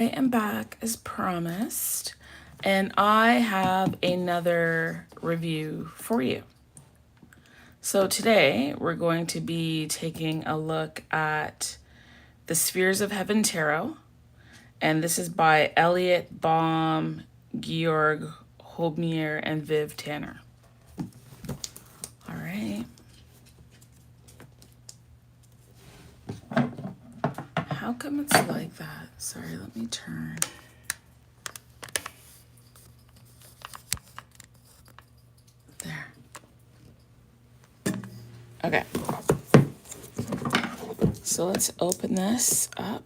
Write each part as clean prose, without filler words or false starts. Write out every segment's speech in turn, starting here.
am back as promised, and I have another review for you. So today we're going to be taking a look at the Spheres of Heaven Tarot, and this is by Elliot Baum, Georg Hobnier, and Viv Tanner. All right. How come it's like that? Sorry, let me turn. There. Okay. So let's open this up.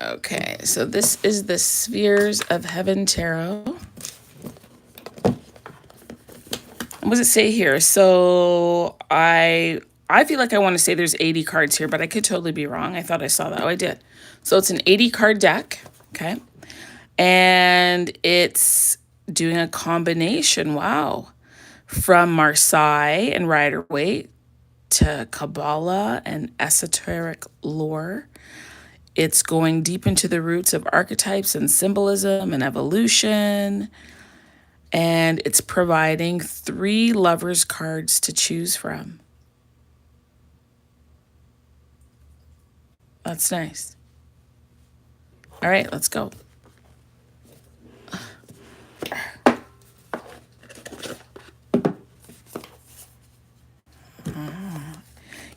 Okay, so this is the Spheres of Heaven Tarot. What does it say here? So I feel like I want to say there's 80 cards here, but I could totally be wrong. I thought I saw that. Oh, I did. So it's an 80 card deck, okay? And it's doing a combination, wow, from Marseille and Rider-Waite to Kabbalah and esoteric lore. It's going deep into the roots of archetypes and symbolism and evolution. And it's providing 3 lovers cards to choose from. That's nice. All right, let's go.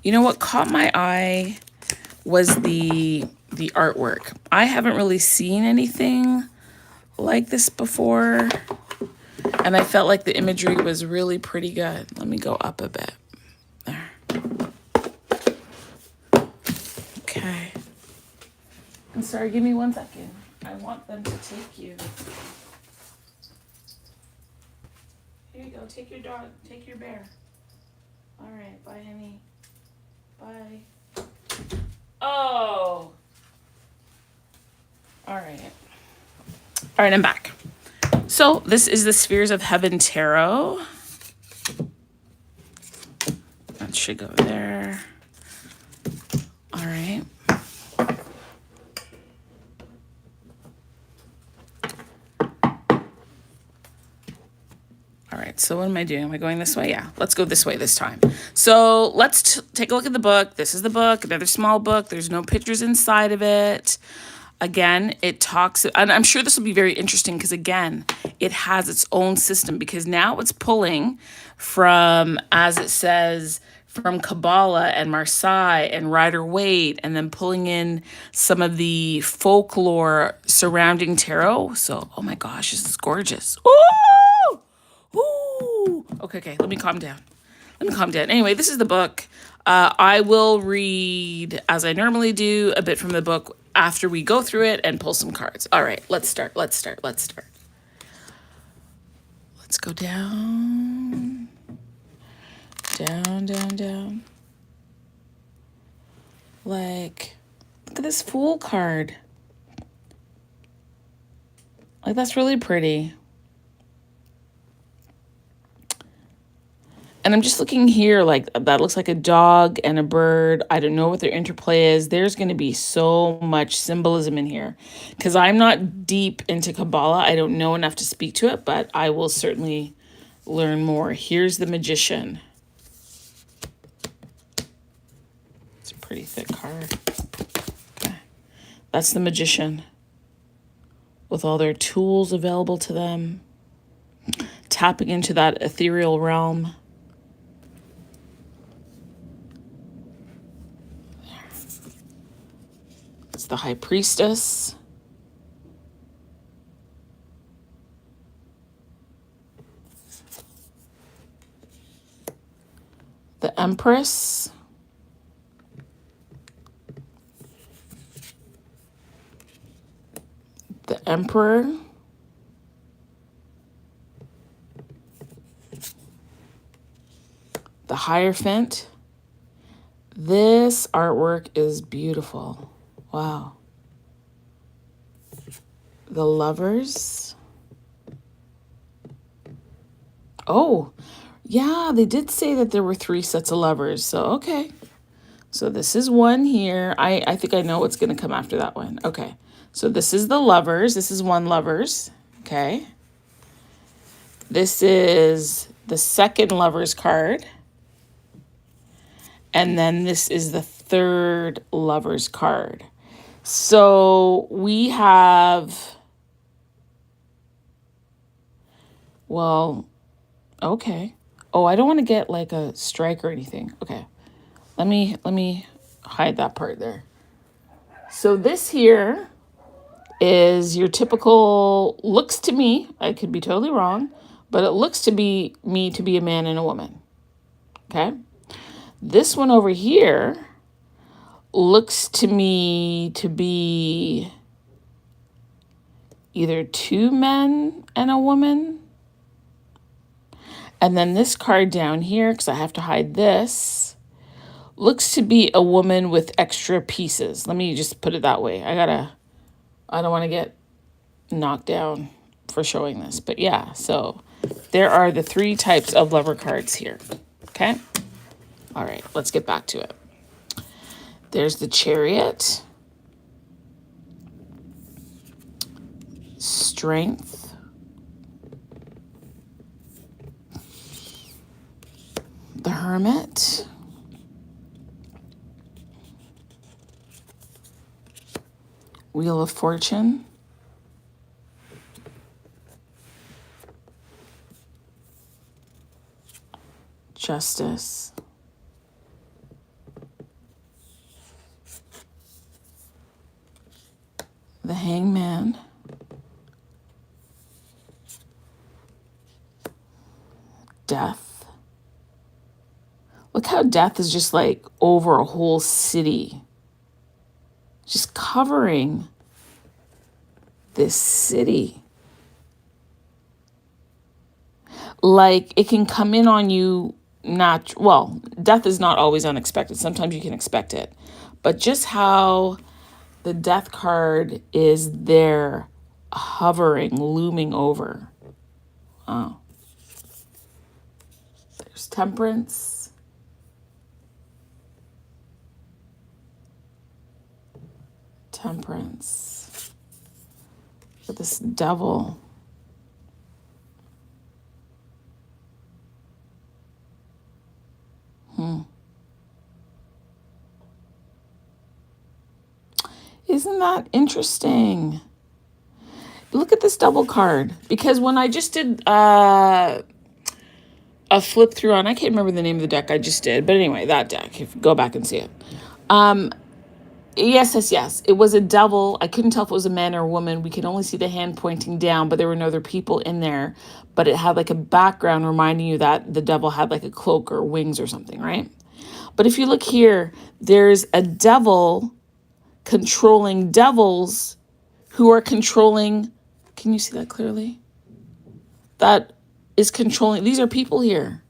You know what caught my eye was the artwork. I haven't really seen anything like this before, and I felt like the imagery was really pretty good. Let me go up a bit. There. Okay. I'm sorry, give me 1 second. I want them to take you. Here you go. Take your dog. Take your bear. All right. Bye, honey. Bye. Oh. All right. All right, I'm back. So this is the Spheres of Heaven Tarot. That should go there. All right. All right, so what am I doing? Am I going this way? Yeah, let's go this way this time. So let's take a look at the book. This is the book, another small book. There's no pictures inside of it. Again, it talks, and I'm sure this will be very interesting because, again, it has its own system because now it's pulling from, as it says, from Kabbalah and Marseille and Rider-Waite, and then pulling in some of the folklore surrounding tarot. So, oh my gosh, this is gorgeous. Ooh! Ooh! Okay, let me calm down. Anyway, this is the book. I will read, as I normally do, a bit from the book after we go through it and pull some cards. All right, let's start. Let's go down. Down. Like, look at this Fool card. Like, that's really pretty. And I'm just looking here, like, that looks like a dog and a bird. I don't know what their interplay is. There's going to be so much symbolism in here. Because I'm not deep into Kabbalah. I don't know enough to speak to it, but I will certainly learn more. Here's the Magician. It's a pretty thick card. Okay. That's the Magician. With all their tools available to them. Tapping into that ethereal realm. It's the High Priestess. The Empress. The Emperor. The Hierophant. This artwork is beautiful. Wow. The Lovers. Oh, Yeah, they did say that there were 3 sets of lovers. So, okay. So this is one here. I think I know what's going to come after that one. Okay. So this is the lovers. This is one lovers. Okay. This is the second lovers card. And then this is the third lovers card. So we have, well, okay. Oh, I don't want to get like a strike or anything. Okay. Let me hide that part there. So this here is your typical, looks to me, I could be totally wrong, but it looks to be me to be a man and a woman. Okay? This one over here looks to me to be either 2 men and a woman. And then this card down here, because I have to hide this, looks to be a woman with extra pieces. Let me just put it that way. I don't want to get knocked down for showing this. But yeah, so there are the 3 types of lover cards here. Okay? All right, let's get back to it. There's the Chariot, Strength, the Hermit, Wheel of Fortune, Justice, the Hangman, Death. Look how death is just like over a whole city, just covering this city. Like it can come in on you, well, death is not always unexpected. Sometimes you can expect it. But just how the death card is there hovering, looming over. Oh. There's Temperance. Temperance. With this Devil. Isn't that interesting? Look at this double card. Because when I just did a flip through on, I can't remember the name of the deck I just did. But anyway, that deck, if you go back and see it. Yes. It was a devil. I couldn't tell if it was a man or a woman. We could only see the hand pointing down, but there were no other people in there. But it had like a background reminding you that the devil had like a cloak or wings or something, right? But if you look here, there's a devil controlling devils who are controlling, can you see that clearly? That is controlling, these are people here.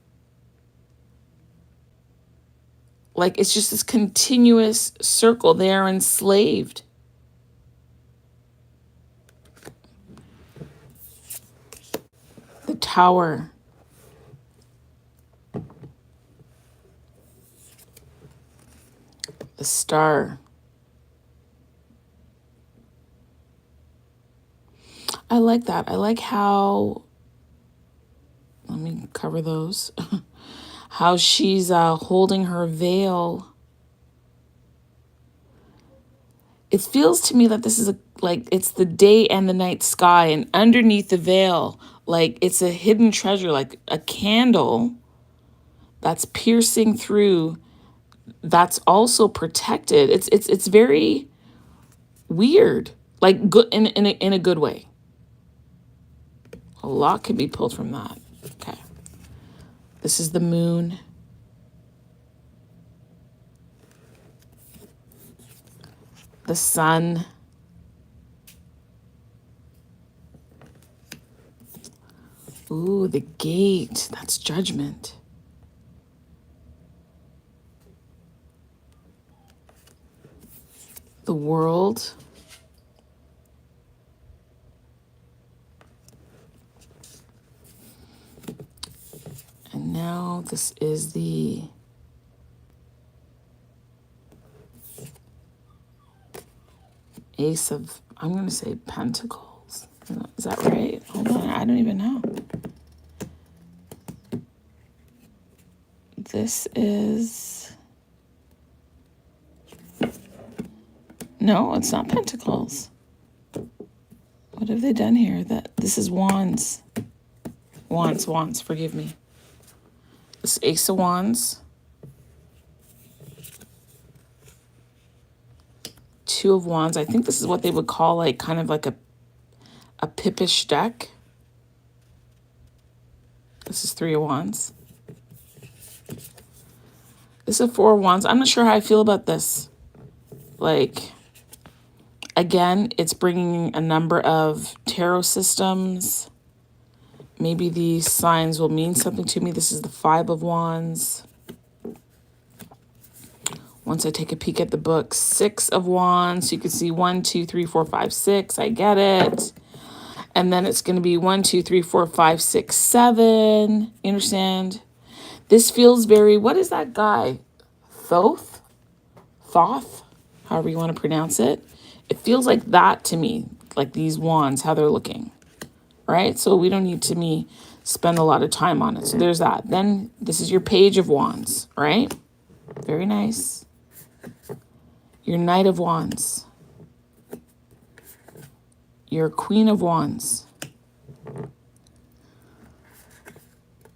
Like it's just this continuous circle. They are enslaved. The Tower. The Star. I like that. I like how, let me cover those, how she's holding her veil. It feels to me that this is like it's the day and the night sky, and underneath the veil, like it's a hidden treasure, like a candle that's piercing through, that's also protected. It's very weird, like good in a good way. A lot can be pulled from that. Okay. This is the Moon. The Sun. Ooh, the Gate. That's Judgment. The World. And now No, this is the Ace of, I'm going to say Pentacles. Is that right? Hold on, I don't even know. This is, no, it's not Pentacles. What have they done here? This is Wands. Wands, forgive me. This Ace of Wands. Two of Wands. I think this is what they would call like kind of like a pippish deck. This is Three of Wands. This is Four of Wands. I'm not sure how I feel about this. Like, again, it's bringing a number of tarot systems. Maybe these signs will mean something to me. This is the Five of Wands. Once I take a peek at the book, Six of Wands. You can see 1, 2, 3, 4, 5, 6. I get it. And then it's going to be 1, 2, 3, 4, 5, 6, 7. You understand? This feels very, what is that guy? Thoth? However you want to pronounce it. It feels like that to me, like these wands, how they're looking. Right? So we don't need to spend a lot of time on it. So there's that. Then this is your Page of Wands, right? Very nice. Your Knight of Wands. Your Queen of Wands.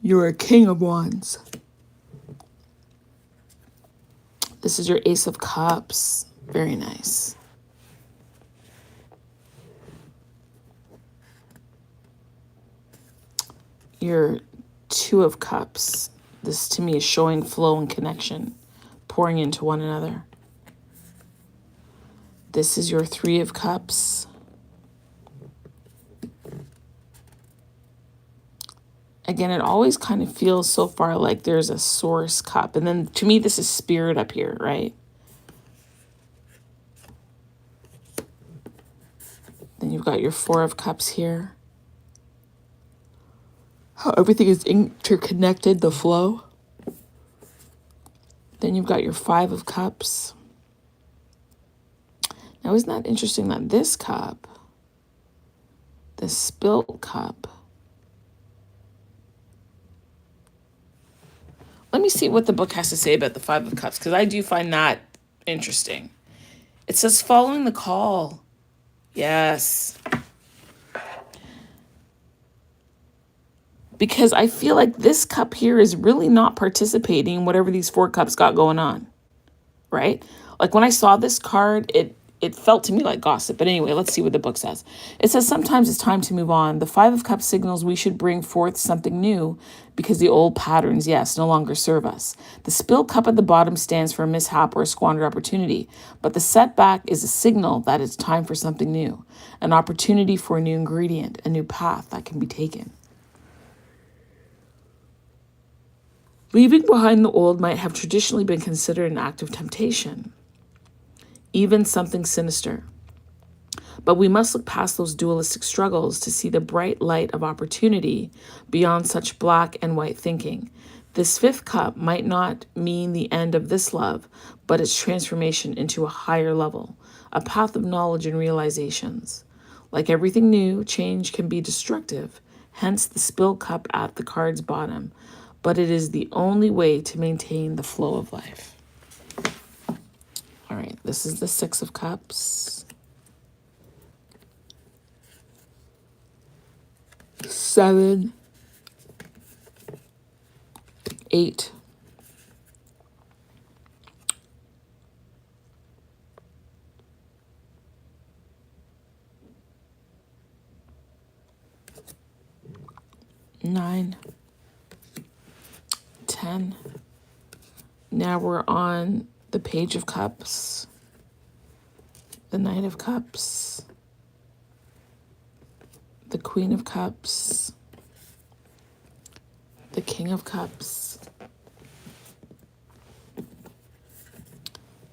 You're a King of Wands. This is your Ace of Cups. Very nice. Your Two of Cups. This to me is showing flow and connection, pouring into one another. This is your Three of Cups. Again, it always kind of feels so far like there's a source cup. And then to me, this is spirit up here, right? Then you've got your Four of Cups here. How everything is interconnected, the flow. Then you've got your Five of Cups. Now, isn't that interesting that this cup, the spilt cup, let me see what the book has to say about the Five of Cups, because I do find that interesting. It says, following the call. Yes. Because I feel like this cup here is really not participating in whatever these four cups got going on, right? Like when I saw this card, it felt to me like gossip. But anyway, let's see what the book says. It says, sometimes it's time to move on. The Five of Cups signals we should bring forth something new because the old patterns, yes, no longer serve us. The spilled cup at the bottom stands for a mishap or a squandered opportunity. But the setback is a signal that it's time for something new, an opportunity for a new ingredient, a new path that can be taken. Leaving behind the old might have traditionally been considered an act of temptation, even something sinister. But we must look past those dualistic struggles to see the bright light of opportunity beyond such black and white thinking. This fifth cup might not mean the end of this love, but its transformation into a higher level, a path of knowledge and realizations. Like everything new, change can be destructive, hence the spilled cup at the card's bottom. But it is the only way to maintain the flow of life. All right, this is the Six of Cups. 7, 8, 9, 10. Now we're on the Page of Cups, the Knight of Cups, the Queen of Cups, the King of Cups.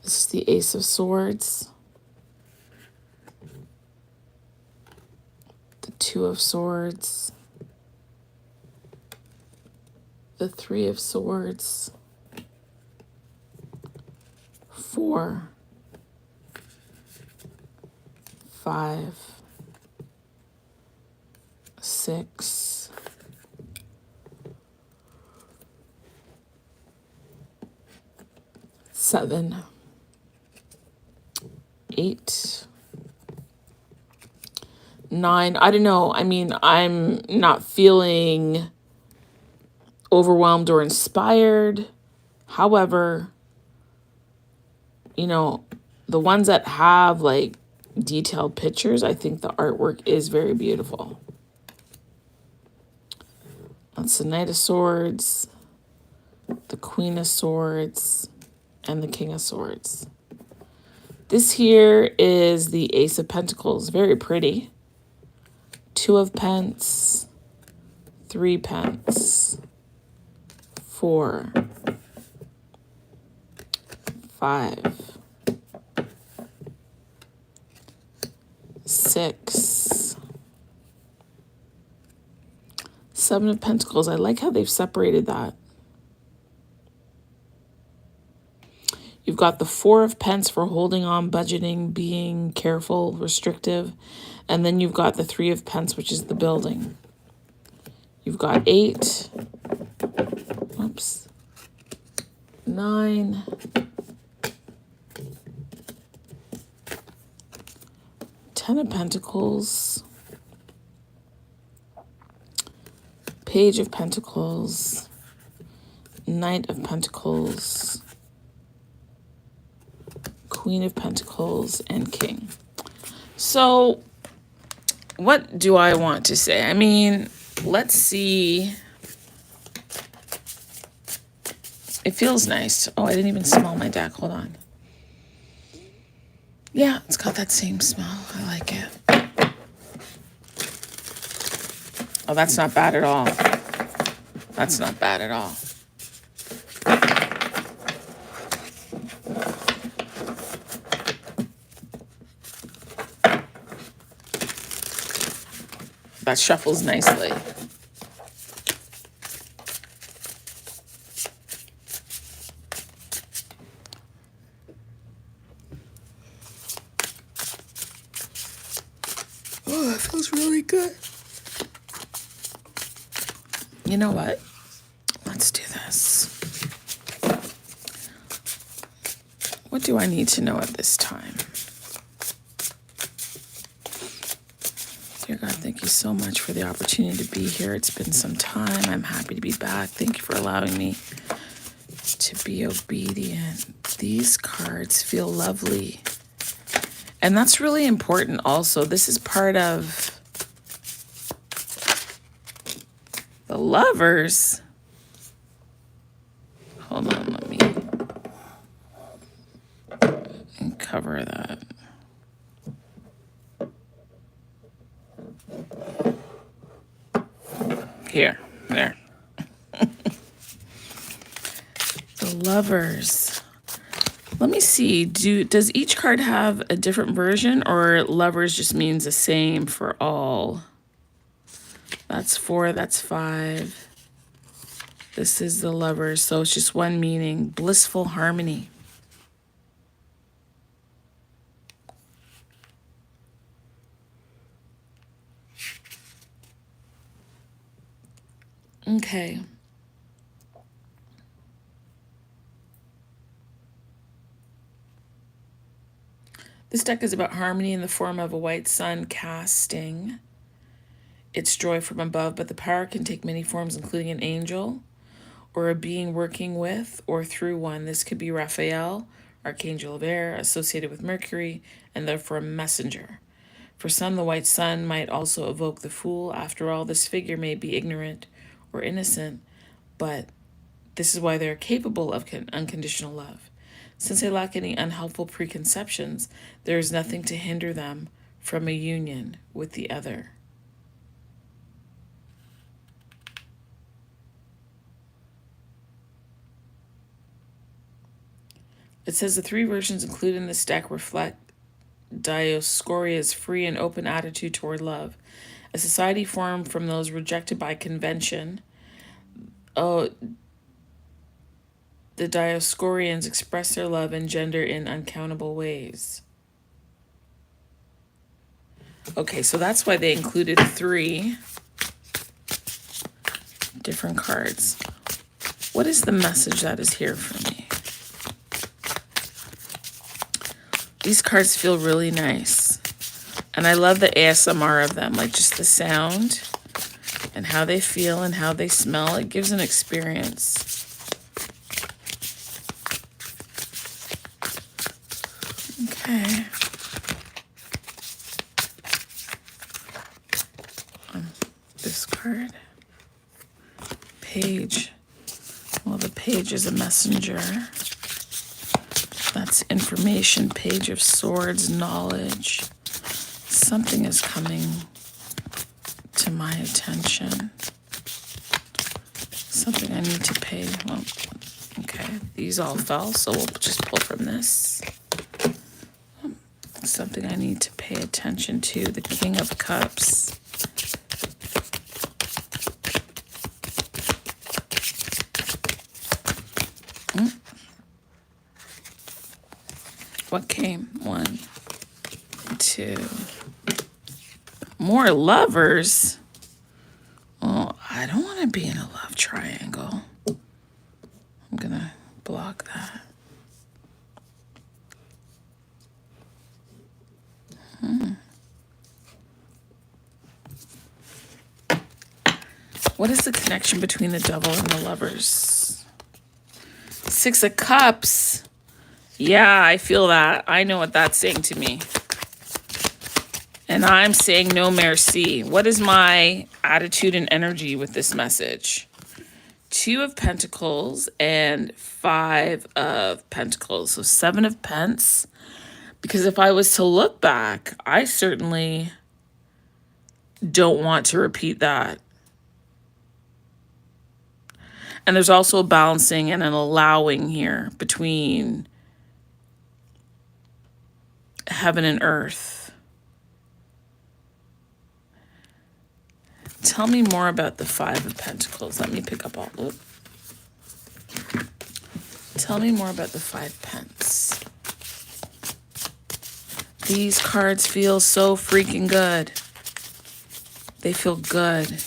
This is the Ace of Swords, the Two of Swords, the Three of Swords, 4, 5, 6, 7, 8, 9. I don't know. I mean, I'm not feeling overwhelmed or inspired. However, you know, the ones that have like detailed pictures, I think the artwork is very beautiful. That's the Knight of Swords, the Queen of Swords, and the King of Swords. This here is the Ace of Pentacles, very pretty. 2 of Pence, 3 Pence, 4, 5, 6, 7 of Pentacles. I like how they've separated that. You've got the 4 of Pence for holding on, budgeting, being careful, restrictive. And then you've got the 3 of Pence, which is the building. You've got 8. Oops. 9. 10 of Pentacles. Page of Pentacles. Knight of Pentacles. Queen of Pentacles, and King. So, what do I want to say? I mean, let's see. It feels nice. Oh, I didn't even smell my deck. Hold on. Yeah, it's got that same smell. I like it. Oh, that's not bad at all. That's not bad at all. That shuffles nicely. Oh, that feels really good. You know what? Let's do this. What do I need to know at this time? Dear God, thank you so much for the opportunity to be here. It's been some time. I'm happy to be back. Thank you for allowing me to be obedient. These cards feel lovely. And that's really important also. This is part of the Lovers. Hold on, let me cover that. Here, there. The Lovers. Let me see. Does each card have a different version, or Lovers just means the same for all? That's 4, that's 5. This is the Lovers, so it's just one meaning. Blissful harmony. Okay. This deck is about harmony in the form of a white sun casting its joy from above, but the power can take many forms, including an angel or a being working with or through one. This could be Raphael, archangel of air, associated with Mercury, and therefore a messenger. For some, the white sun might also evoke the fool. After all, this figure may be ignorant or innocent, but this is why they are capable of unconditional love. Since they lack any unhelpful preconceptions, there is nothing to hinder them from a union with the other. It says the 3 versions included in this deck reflect Dioscoria's free and open attitude toward love, a society formed from those rejected by convention Oh, the Dioscorians express their love and gender in uncountable ways. Okay, so that's why they included 3 different cards. What is the message that is here for me? These cards feel really nice. And I love the ASMR of them, like just the sound and how they feel and how they smell. It gives an experience. Okay. This card. Page. Well, the page is a messenger. That's information. Page of Swords, knowledge. Something is coming to my attention. Something I need to pay. Well, okay, these all fell, so we'll just pull from this. Something I need to pay attention to. The King of Cups. What came? 1, 2. More lovers? Oh, I don't want to be in a love triangle. I'm going to block that. What is the connection between the devil and the lovers? 6 of Cups. Yeah, I feel that. I know what that's saying to me. And I'm saying no merci. What is my attitude and energy with this message? 2 of Pentacles and 5 of Pentacles. So 7 of Pence. Because if I was to look back, I certainly don't want to repeat that. And there's also a balancing and an allowing here between heaven and earth. Tell me more about the 5 of Pentacles. Let me pick up all. Oops. Tell me more about the 5 Pence. These cards feel so freaking good. They feel good.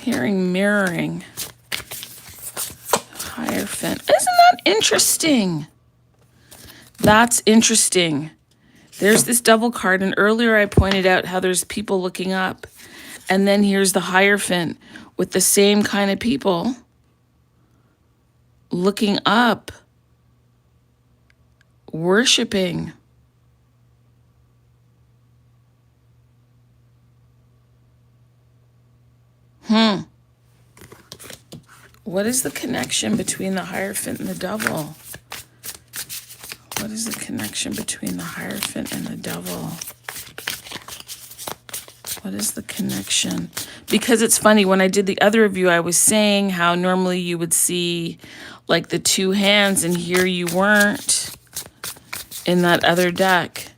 Hearing mirroring. Hierophant. Isn't that interesting? That's interesting. There's this double card, and earlier I pointed out how there's people looking up. And then here's the Hierophant with the same kind of people looking up, worshiping. What is the connection between the Hierophant and the Devil? What is the connection between the Hierophant and the Devil? What is the connection? Because it's funny, when I did the other review, I was saying how normally you would see like the 2 hands, and here you weren't in that other deck.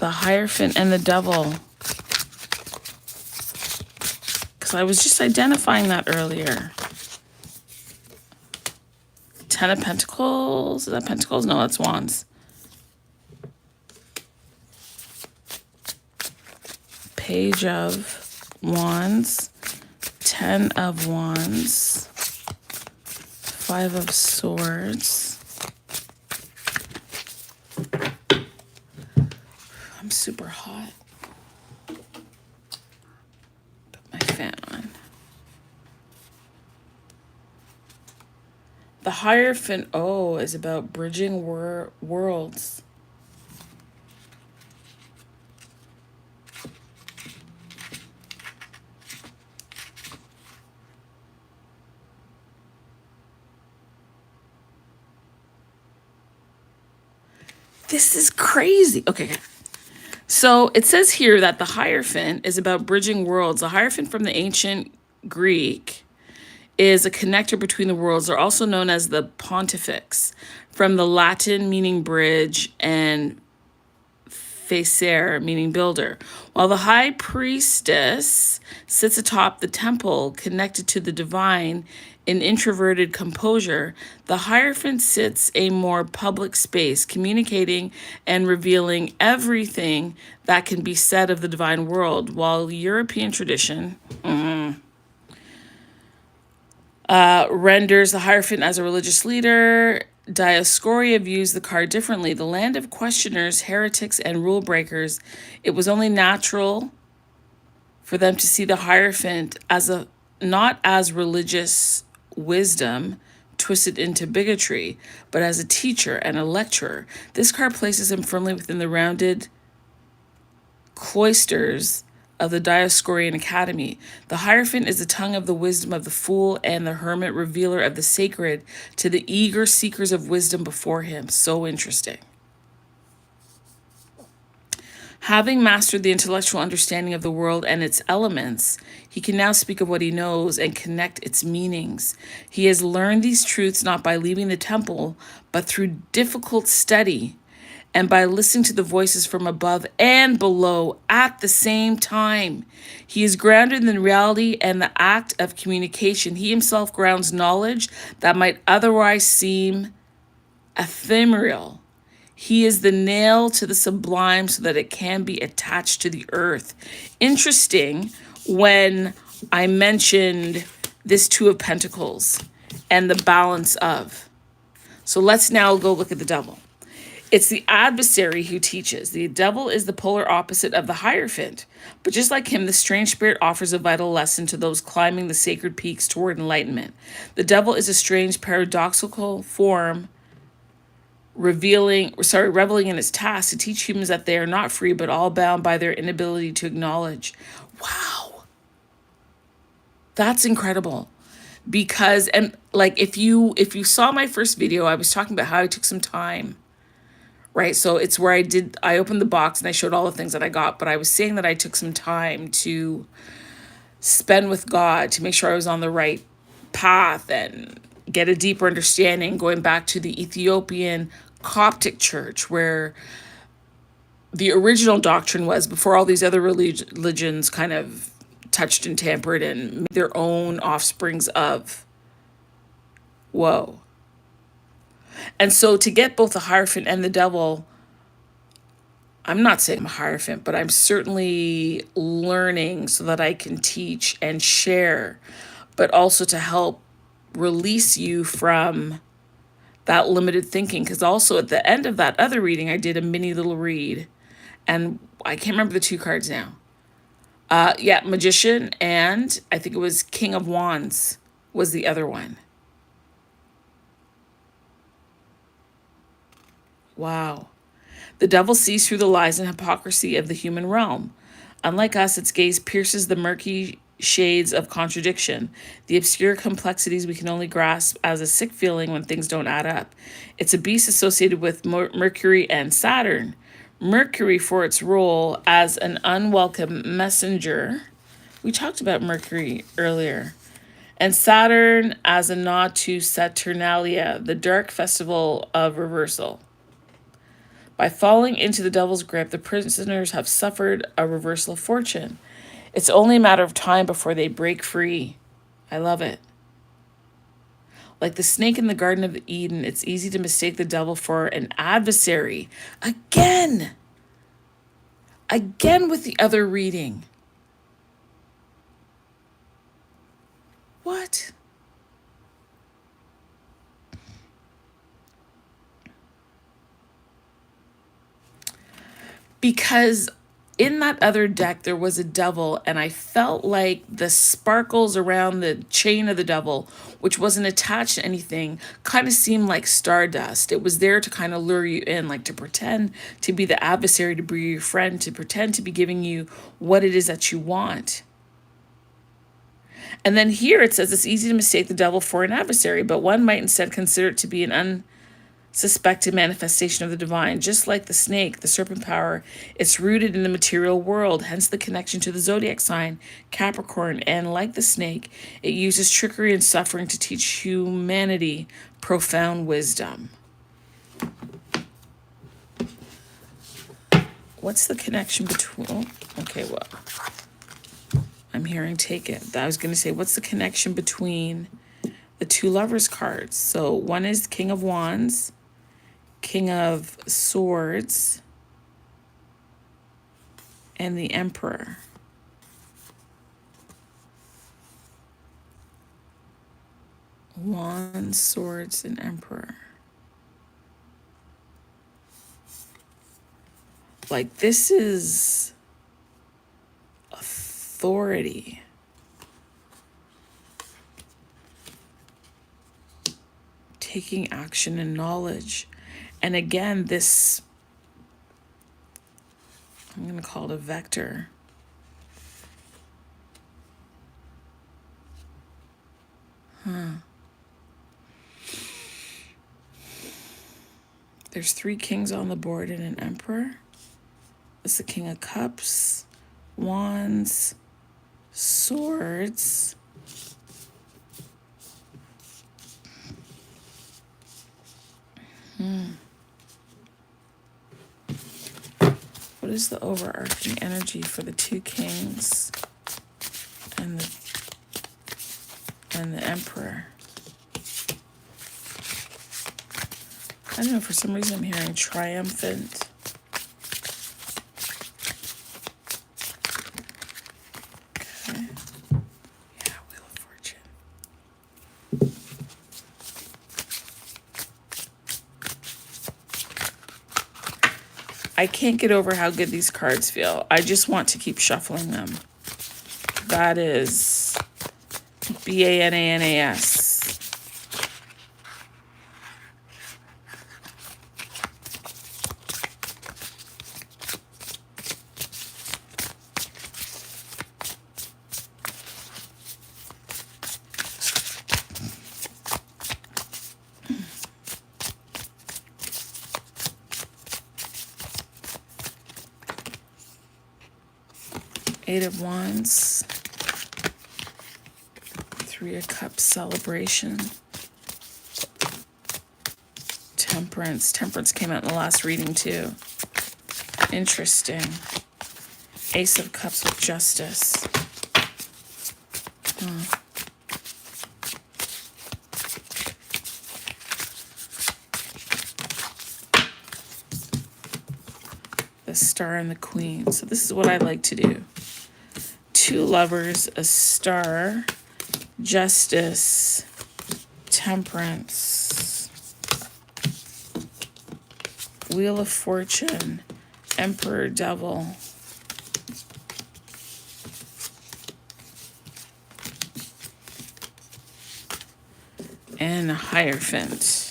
The Hierophant and the Devil. Because I was just identifying that earlier. 10 of Pentacles. Is that Pentacles? No, that's Wands. Page of Wands. 10 of Wands. 5 of Swords. I'm super hot. Put my fan on. The Hierophant, is about bridging worlds. This is crazy. Okay. So it says here that the Hierophant is about bridging worlds. The Hierophant from the ancient Greek is a connector between the worlds. They're also known as the pontifex, from the Latin meaning bridge and facere, meaning builder. While the high priestess sits atop the temple connected to the divine in introverted composure, the Hierophant sits a more public space, communicating and revealing everything that can be said of the divine world, while European tradition renders the Hierophant as a religious leader. Dioscoria views the card differently. The land of questioners, heretics, and rule breakers, it was only natural for them to see the Hierophant as a not as religious wisdom twisted into bigotry, but as a teacher and a lecturer. This card places him firmly within the rounded cloisters of the Dioscorian Academy. The Hierophant is the tongue of the wisdom of the fool and the hermit, revealer of the sacred to the eager seekers of wisdom before him. So interesting. Having mastered the intellectual understanding of the world and its elements, he can now speak of what he knows and connect its meanings. He has learned these truths not by leaving the temple, but through difficult study and by listening to the voices from above and below at the same time. He is grounded in reality and the act of communication. He himself grounds knowledge that might otherwise seem ephemeral. He is the nail to the sublime so that it can be attached to the earth. Interesting when I mentioned this Two of Pentacles and the balance of. So let's now go look at the devil. It's the adversary who teaches. The devil is the polar opposite of the Hierophant. But just like him, the strange spirit offers a vital lesson to those climbing the sacred peaks toward enlightenment. The devil is a strange paradoxical form reveling in its task to teach humans that they are not free, but all bound by their inability to acknowledge. Wow. That's incredible. Because, and like, if you saw my first video, I was talking about how I took some time, right? So it's where I opened the box and I showed all the things that I got, but I was saying that I took some time to spend with God to make sure I was on the right path and get a deeper understanding, going back to the Ethiopian Coptic church, where the original doctrine was before all these other religions kind of touched and tampered and made their own offsprings of. Whoa. And so to get both the Hierophant and the devil, I'm not saying I'm a Hierophant, but I'm certainly learning so that I can teach and share, but also to help release you from that limited thinking. Because also at the end of that other reading, I did a mini little read, and I can't remember the two cards now. Magician, and I think it was King of Wands was the other one. Wow. The devil sees through the lies and hypocrisy of the human realm. Unlike us, its gaze pierces the murky shades of contradiction, the obscure complexities we can only grasp as a sick feeling when things don't add up. It's a beast associated with Mercury and Saturn. Mercury for its role as an unwelcome messenger. We talked about Mercury earlier. And Saturn as a nod to Saturnalia, the dark festival of reversal. By falling into the devil's grip, the prisoners have suffered a reversal of fortune. It's only a matter of time before they break free. I love it. Like the snake in the Garden of Eden, it's easy to mistake the devil for an adversary. Again with the other reading. What? Because in that other deck, there was a devil, and I felt like the sparkles around the chain of the devil, which wasn't attached to anything, kind of seemed like stardust. It was there to kind of lure you in, like to pretend to be the adversary, to be your friend, to pretend to be giving you what it is that you want. And then here it says it's easy to mistake the devil for an adversary, but one might instead consider it to be an suspected manifestation of the divine. Just like the snake, the serpent power, it's rooted in the material world, hence the connection to the zodiac sign, Capricorn. And like the snake, it uses trickery and suffering to teach humanity profound wisdom. What's the connection between... Oh, okay, well, I'm hearing take it. I was going to say, what's the connection between the two lovers cards? So one is King of Wands, King of Swords, and the Emperor. Wands, Swords, and Emperor. Like, this is authority. Taking action and knowledge. And again, this, I'm going to call it a vector. There's 3 kings on the board and an emperor. It's the King of Cups, Wands, Swords. What is the overarching energy for the 2 kings and the emperor? I don't know, for some reason I'm hearing triumphant. Okay. Yeah, Wheel of Fortune. I can't get over how good these cards feel. I just want to keep shuffling them. That is Bananas. Eight of Wands, 3 of Cups, celebration, Temperance. Temperance came out in the last reading too. Interesting. Ace of Cups with Justice. The Star and the Queen. So this is what I like to do. 2 lovers, a star, justice, temperance, Wheel of Fortune, Emperor, Devil, and a Hierophant.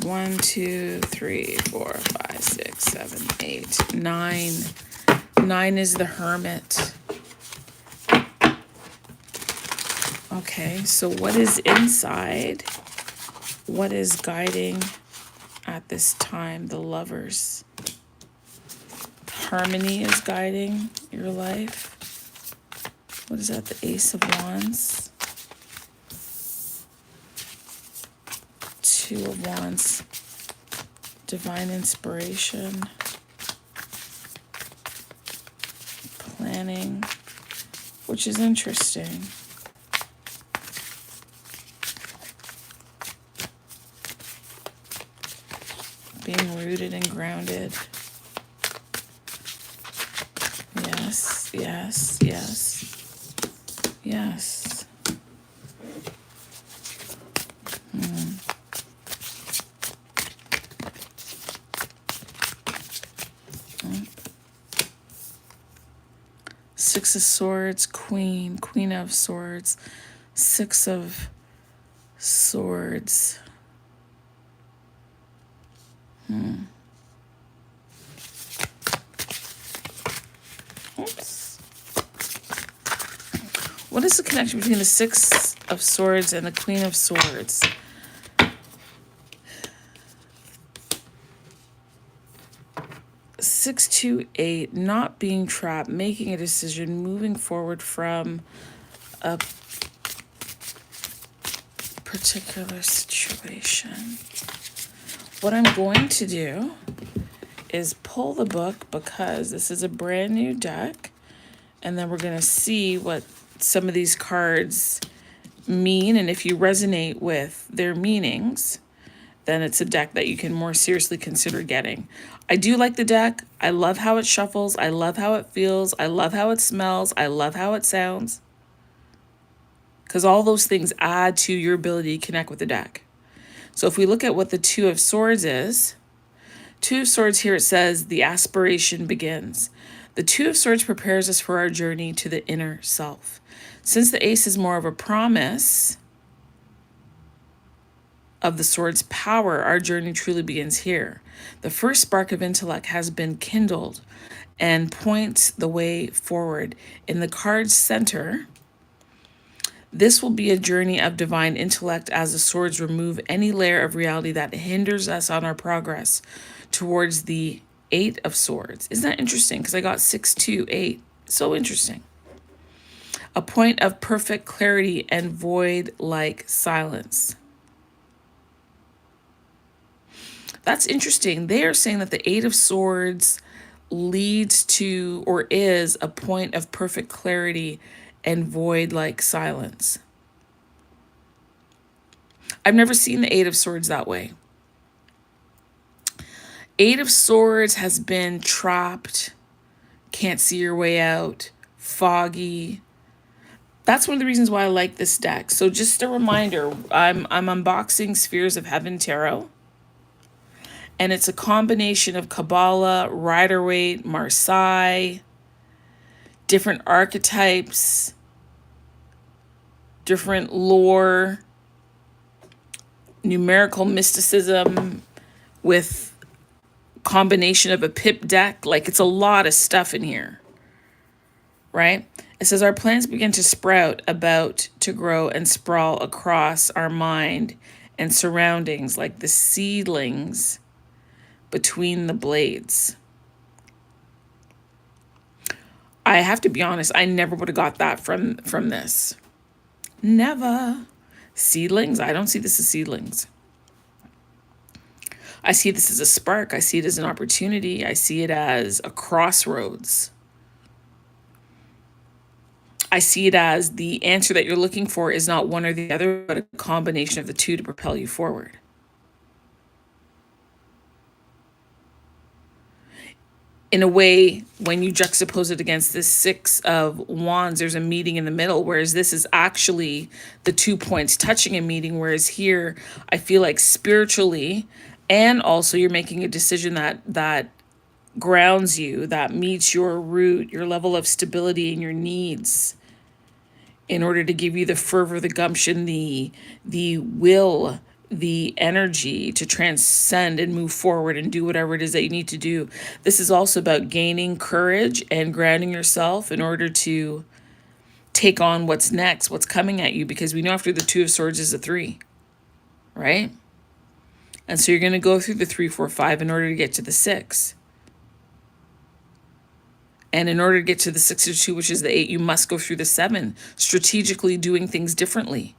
1, 2, 3, 4, 5, 6, 7, 8, 9. 9 is the Hermit. Okay, so what is inside? What is guiding at this time? The Lovers. Harmony is guiding your life. What is that? The Ace of Wands. 2 of Wands, divine inspiration, planning, which is interesting. Being rooted and grounded. Yes, yes, yes, yes. Six of Swords, Queen, Queen of Swords, 6 of Swords. Oops. What is the connection between the Six of Swords and the Queen of Swords? Six, two, eight, not being trapped, making a decision, moving forward from a particular situation. What I'm going to do is pull the book because this is a brand new deck, and then we're going to see what some of these cards mean, and if you resonate with their meanings, then it's a deck that you can more seriously consider getting. I do like the deck. I love how it shuffles. I love how it feels. I love how it smells. I love how it sounds. Because all those things add to your ability to connect with the deck. So if we look at what the Two of Swords is, Two of Swords here, it says the aspiration begins. The Two of Swords prepares us for our journey to the inner self. Since the Ace is more of a promise of the sword's power, our journey truly begins here. The first spark of intellect has been kindled and points the way forward. In the card's center, this will be a journey of divine intellect as the swords remove any layer of reality that hinders us on our progress towards the Eight of Swords. Isn't that interesting? Because I got 6, 2, 8. So interesting. A point of perfect clarity and void-like silence. That's interesting. They are saying that the Eight of Swords leads to or is a point of perfect clarity and void-like silence. I've never seen the Eight of Swords that way. Eight of Swords has been trapped, can't see your way out, foggy. That's one of the reasons why I like this deck. So just a reminder, I'm unboxing Spheres of Heaven Tarot. And it's a combination of Kabbalah, Rider-Waite, Marseille, different archetypes, different lore, numerical mysticism with combination of a pip deck. Like, it's a lot of stuff in here, right? It says our plans begin to sprout, about to grow and sprawl across our mind and surroundings like the seedlings between the blades. I have to be honest, I never would have got that from this. Never. Seedlings? I don't see this as seedlings. I see this as a spark. I see it as an opportunity. I see it as a crossroads. I see it as the answer that you're looking for is not one or the other, but a combination of the two to propel you forward. In a way, when you juxtapose it against this Six of Wands, there's a meeting in the middle, whereas this is actually the 2 points touching a meeting, whereas here, I feel like spiritually, and also you're making a decision that grounds you, that meets your root, your level of stability and your needs, in order to give you the fervor, the gumption, the will, the energy to transcend and move forward and do whatever it is that you need to do. This is also about gaining courage and grounding yourself in order to take on what's next, what's coming at you, because we know after the Two of Swords is a 3, right? And so you're going to go through the 3, 4, 5 in order to get to the 6. And in order to get to the 6 or 2, which is the 8, you must go through the 7, strategically doing things differently.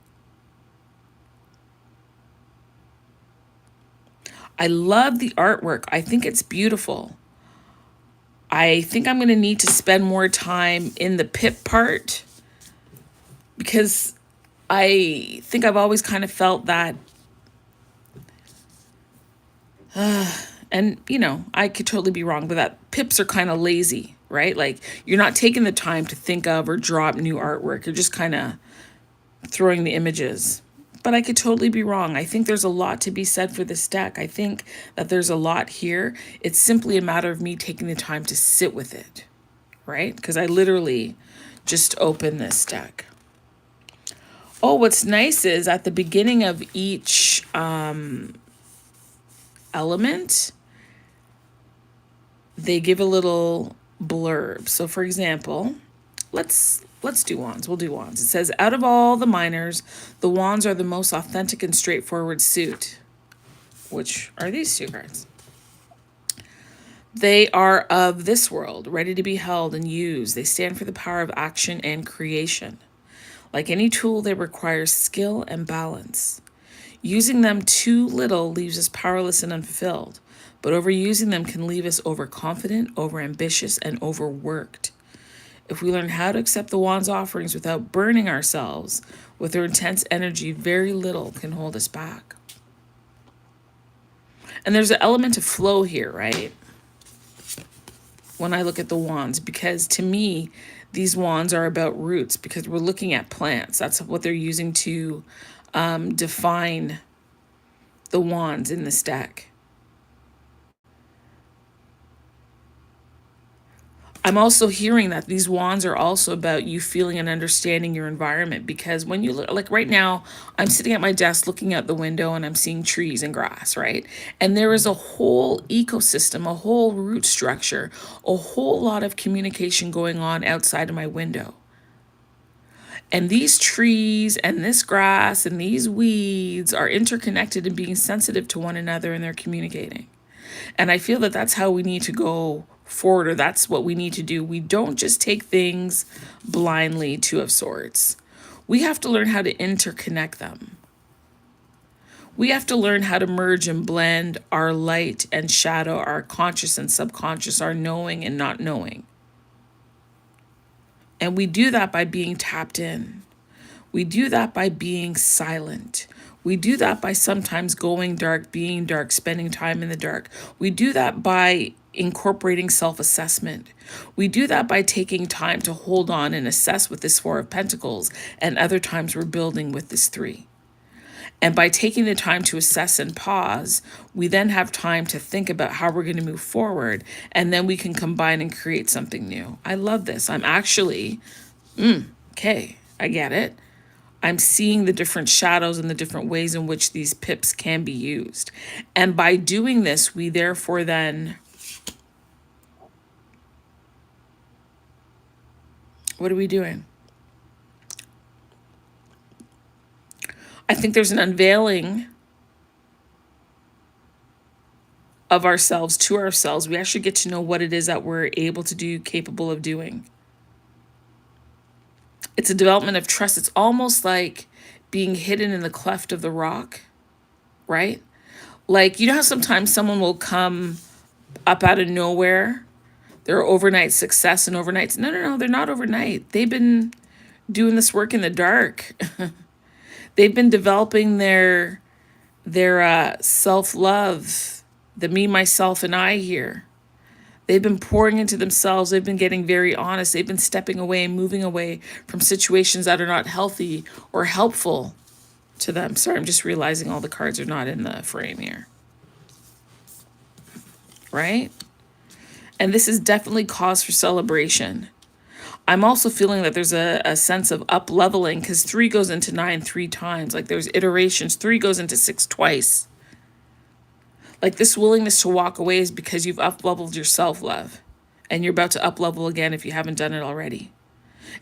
I love the artwork. I think it's beautiful. I think I'm going to need to spend more time in the pip part, because I think I've always kind of felt that, and you know, I could totally be wrong, but that pips are kind of lazy, right? Like, you're not taking the time to think of or draw up new artwork. You're just kind of throwing the images. But I could totally be wrong. I think there's a lot to be said for this deck. I think that there's a lot here. It's simply a matter of me taking the time to sit with it, right? Because I literally just opened this deck. Oh, what's nice is at the beginning of each element, they give a little blurb. So for example, let's Let's do wands. We'll do wands. It says, out of all the minors, the wands are the most authentic and straightforward suit. Which are these two cards? They are of this world, ready to be held and used. They stand for the power of action and creation. Like any tool, they require skill and balance. Using them too little leaves us powerless and unfulfilled, but overusing them can leave us overconfident, overambitious, and overworked. If we learn how to accept the wand's offerings without burning ourselves with their intense energy, very little can hold us back. And there's an element of flow here, right? When I look at the wands, because to me, these wands are about roots, because we're looking at plants. That's what they're using to define the wands in this deck. I'm also hearing that these wands are also about you feeling and understanding your environment, because when you look, like right now, I'm sitting at my desk looking out the window and I'm seeing trees and grass, right? And there is a whole ecosystem, a whole root structure, a whole lot of communication going on outside of my window. And these trees and this grass and these weeds are interconnected and being sensitive to one another, and they're communicating. And I feel that that's how we need to go forward, or that's what we need to do. We don't just take things blindly to of sorts. We have to learn how to interconnect them. We have to learn how to merge and blend our light and shadow, our conscious and subconscious, our knowing and not knowing. And we do that by being tapped in. We do that by being silent. We do that by sometimes going dark, being dark, spending time in the dark. We do that by incorporating self-assessment. We do that by taking time to hold on and assess with this Four of Pentacles, and other times we're building with this Three. And by taking the time to assess and pause, we then have time to think about how we're going to move forward, and then we can combine and create something new. I love this. I'm actually, okay, I get it. I'm seeing the different shadows and the different ways in which these pips can be used. And by doing this, we therefore then, what are we doing? I think there's an unveiling of ourselves to ourselves. We actually get to know what it is that we're able to do, capable of doing. It's a development of trust. It's almost like being hidden in the cleft of the rock, right? Like, you know how sometimes someone will come up out of nowhere? They're overnight success and overnight. No, they're not overnight. They've been doing this work in the dark. They've been developing their self-love, the me, myself, and I here. They've been pouring into themselves. They've been getting very honest. They've been stepping away and moving away from situations that are not healthy or helpful to them. Sorry, I'm just realizing all the cards are not in the frame here. Right? And this is definitely cause for celebration. I'm also feeling that there's a sense of up-leveling, because 3 goes into 9 3 times. Like, there's iterations. 3 goes into 6 twice. Like, this willingness to walk away is because you've up-leveled your self-love. And you're about to up-level again if you haven't done it already.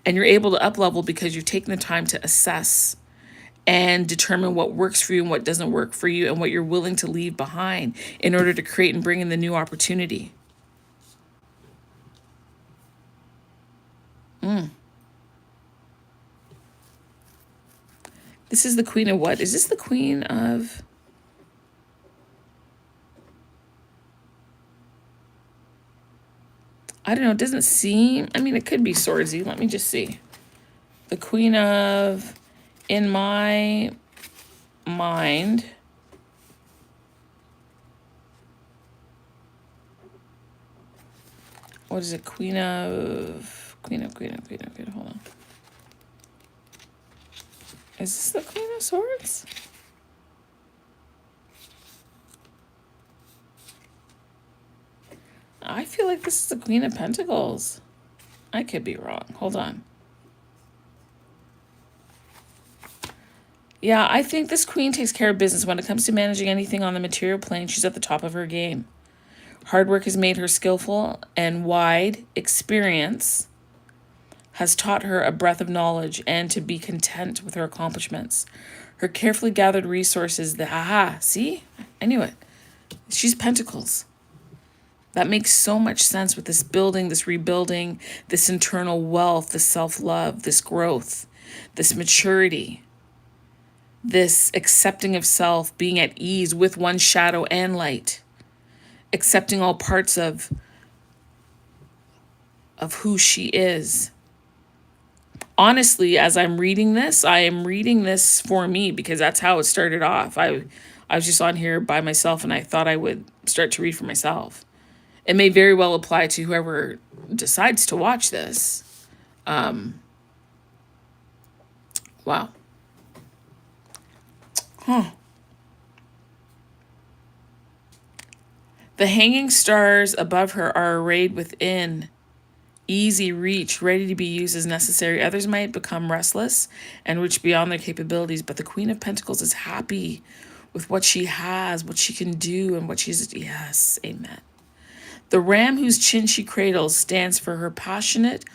And you're able to up-level because you're taking the time to assess and determine what works for you and what doesn't work for you, and what you're willing to leave behind in order to create and bring in the new opportunity. This is the Queen of what? Is this the Queen of... I don't know. It doesn't seem... I mean, it could be swordsy. Let me just see. The Queen of... In my mind... What is it? Queen of... Hold on. Is this the Queen of Swords? I feel like this is the Queen of Pentacles. I could be wrong. Hold on. Yeah, I think this queen takes care of business. When it comes to managing anything on the material plane, she's at the top of her game. Hard work has made her skillful, and wide experience has taught her a breadth of knowledge and to be content with her accomplishments. Her carefully gathered resources, see? I knew it. She's Pentacles. That makes so much sense with this building, this rebuilding, this internal wealth, this self-love, this growth, this maturity, this accepting of self, being at ease with one's shadow and light, accepting all parts of who she is. Honestly, as I'm reading this, I am reading this for me because that's how it started off. I was just on here by myself and I thought I would start to read for myself. It may very well apply to whoever decides to watch this. Wow. The hanging stars above her are arrayed within easy reach, ready to be used as necessary. Others might become restless and reach beyond their capabilities, but the Queen of Pentacles is happy with what she has, what she can do, and what she's... Yes, amen. The ram whose chin she cradles stands for her passionate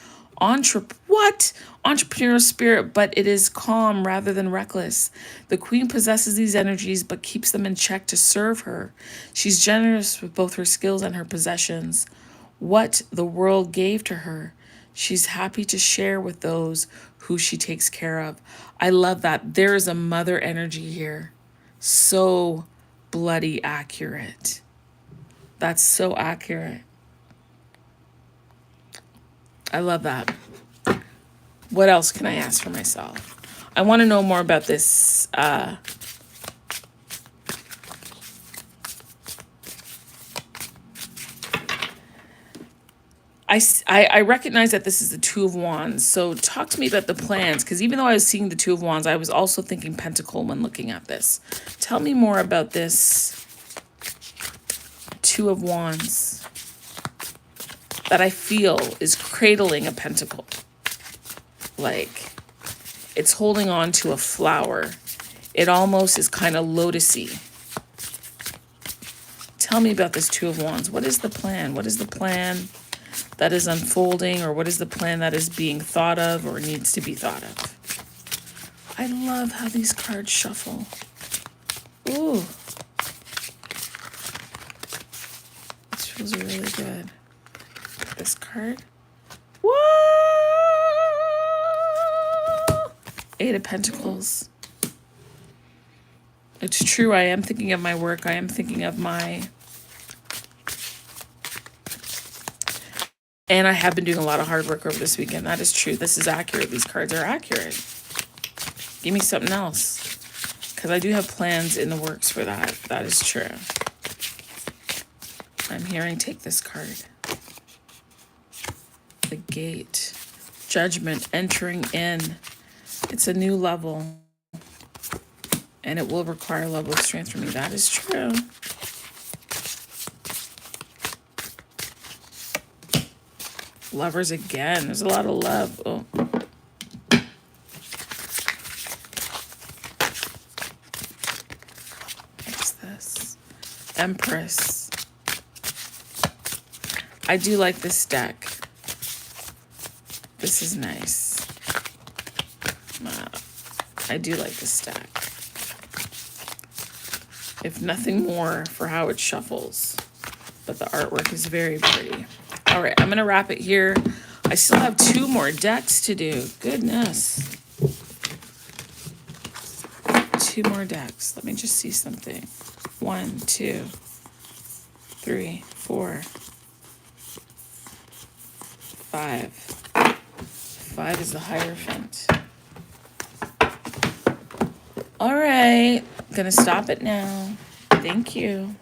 entrepreneurial spirit, but it is calm rather than reckless. The queen possesses these energies but keeps them in check to serve her. She's generous with both her skills and her possessions. What the world gave to her, she's happy to share with those who she takes care of. I love that. There is a mother energy here. So bloody accurate. That's so accurate. I love that. What else can I ask for myself? I want to know more about this. I recognize that this is the Two of Wands. So talk to me about the plans, because even though I was seeing the Two of Wands, I was also thinking Pentacle when looking at this. Tell me more about this Two of Wands that I feel is cradling a pentacle. Like it's holding on to a flower. It almost is kind of lotusy. Tell me about this Two of Wands. What is the plan? What is the plan that is unfolding, or what is the plan that is being thought of or needs to be thought of? I love how these cards shuffle. Ooh. This feels really good. This card. Whoa! Eight of Pentacles. It's true. I am thinking of my work. I am thinking of my... And I have been doing a lot of hard work over this weekend. That is true. This is accurate. These cards are accurate. Give me something else. Because I do have plans in the works for that. That is true. I'm hearing take this card. The gate. Judgment entering in. It's a new level. And it will require a level of strength from me. That is true. Lovers again. There's a lot of love. Oh. What's this? Empress. I do like this deck. This is nice. Wow. I do like this deck. If nothing more for how it shuffles. But the artwork is very pretty. All right, I'm going to wrap it here. I still have 2 more decks to do. Goodness. 2 more decks. Let me just see something. 1, 2, 3, 4, 5. 5 is the Hierophant. All right, I'm going to stop it now. Thank you.